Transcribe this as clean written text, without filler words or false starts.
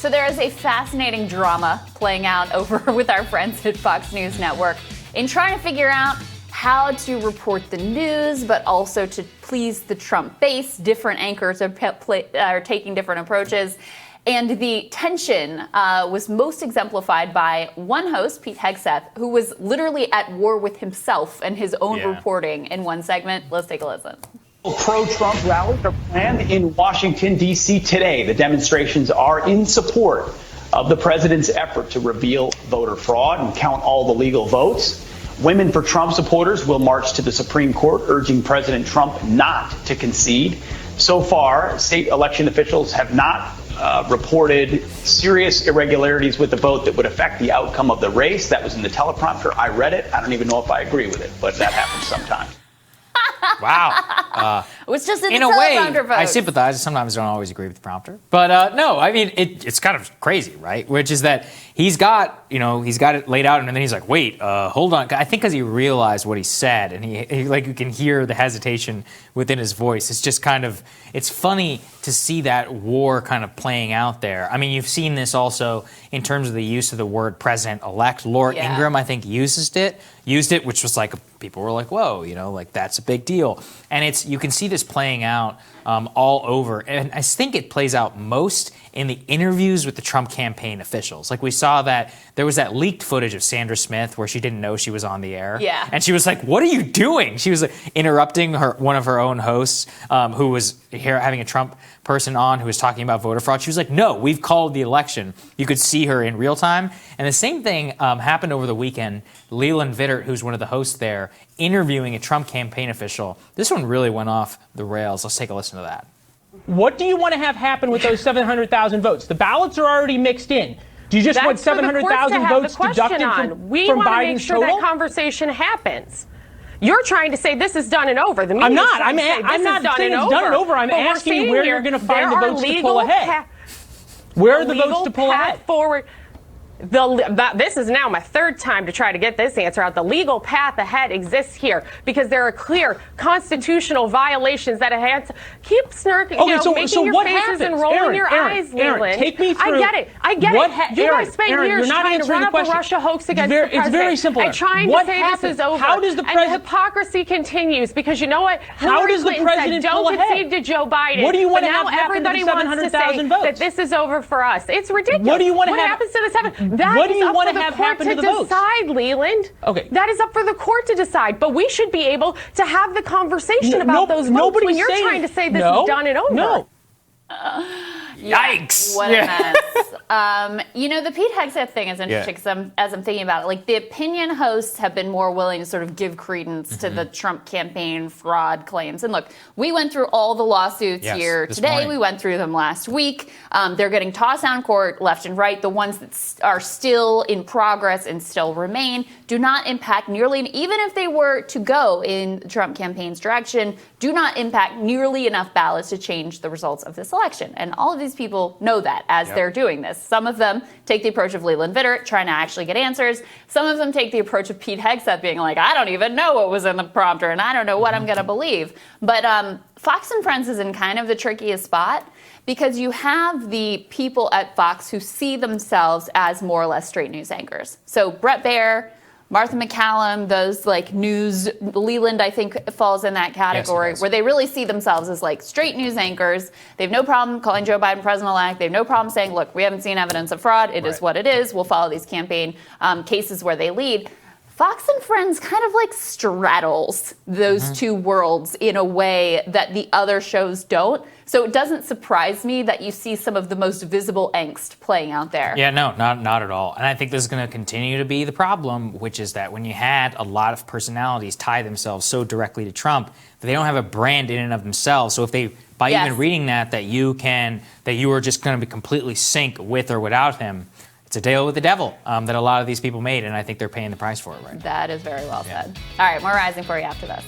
So there is a fascinating drama playing out over with our friends at Fox News Network in trying to figure out how to report the news, but also to please the Trump base. Different anchors are taking different approaches. And the tension was most exemplified by one host, Pete Hegseth, who was literally at war with himself and his own reporting in one segment. Let's take a listen. Pro-Trump rallies are planned in Washington, D.C. today. The demonstrations are in support of the president's effort to reveal voter fraud and count all the legal votes. Women for Trump supporters will march to the Supreme Court, urging President Trump not to concede. So far, state election officials have not reported serious irregularities with the vote that would affect the outcome of the race. That was in the teleprompter. I read it. I don't even know if I agree with it, but that happens sometimes. Wow. It was just in a way, I sympathize. Sometimes I don't always agree with the prompter. But no, I mean, it's kind of crazy, right? Which is that he's got it laid out, and then he's like, wait, hold on. I think because he realized what he said, and he like, you can hear the hesitation within his voice. It's just kind of, it's funny to see that war kind of playing out there. I mean, you've seen this also in terms of the use of the word president-elect. Laura Ingraham, I think, used it, which was like, people were like, whoa, like that's a big deal. And you can see this playing out all over. And I think it plays out most in the interviews with the Trump campaign officials. Like we saw that there was that leaked footage of Sandra Smith where she didn't know she was on the air. Yeah. And she was like, what are you doing? She was like, interrupting one of her own hosts who was here having a Trump person on who was talking about voter fraud. She was like, no, we've called the election. You could see her in real time. And the same thing happened over the weekend. Leland Vittert, who's one of the hosts there, interviewing a Trump campaign official. This one really went off the rails. Let's take a listen to that. What do you want to have happen with those 700,000 votes? The ballots are already mixed in. Do you just want 700,000 votes deducted from We want to Biden's make sure total? that conversation happens. You're trying to say this is done and over. I'm not. I'm not saying it's done and over. I'm asking you where you're going to find the votes to pull ahead. Where are the votes to pull ahead? Forward. This is now my third time to try to get this answer out. The legal path ahead exists here because there are clear constitutional violations that have keep snarking, making your faces and rolling your eyes, Leland. Take me through. I get it. You guys spent years trying to run up a Russia hoax against the president. It's very simple. And trying to say this is over. How does the president? And the hypocrisy continues because you know what? How does the president don't concede to Joe Biden. What do you want to have happen to the 700,000 votes? That this is over for us. It's ridiculous. What do you want to have? What happens to the 7? What do you want to have happen to the votes? Decide, Leland. Okay. That is up for the court to decide. But we should be able to have the conversation about those votes when you're trying to say this is done and over. No. Yikes. What a mess. The Pete Hegseth thing is interesting because as I'm thinking about it, like the opinion hosts have been more willing to sort of give credence to the Trump campaign fraud claims. And look, we went through all the lawsuits here today. Morning. We went through them last week. They're getting tossed down court left and right. The ones that are still in progress and still remain do not impact nearly, even if they were to go in the Trump campaign's direction, do not impact nearly enough ballots to change the results of this election. And all of these people know that as they're doing this. Some of them take the approach of Leland Vittert, trying to actually get answers. Some of them take the approach of Pete Hegseth, being like, I don't even know what was in the prompter, and I don't know what I'm going to believe. But Fox and Friends is in kind of the trickiest spot because you have the people at Fox who see themselves as more or less straight news anchors. So Bret Baier, Martha McCallum, those like news, Leland, I think, falls in that category where they really see themselves as like straight news anchors. They have no problem calling Joe Biden president-elect. They have no problem saying, look, we haven't seen evidence of fraud. It is what it is. We'll follow these campaign cases where they lead. Fox and Friends kind of like straddles those two worlds in a way that the other shows don't. So it doesn't surprise me that you see some of the most visible angst playing out there. Yeah, no, not at all. And I think this is going to continue to be the problem, which is that when you had a lot of personalities tie themselves so directly to Trump, that they don't have a brand in and of themselves. So if they, by even reading that you are just going to be completely sync with or without him, it's a deal with the devil that a lot of these people made, and I think they're paying the price for it right now. That is very well said. All right, more Rising for you after this.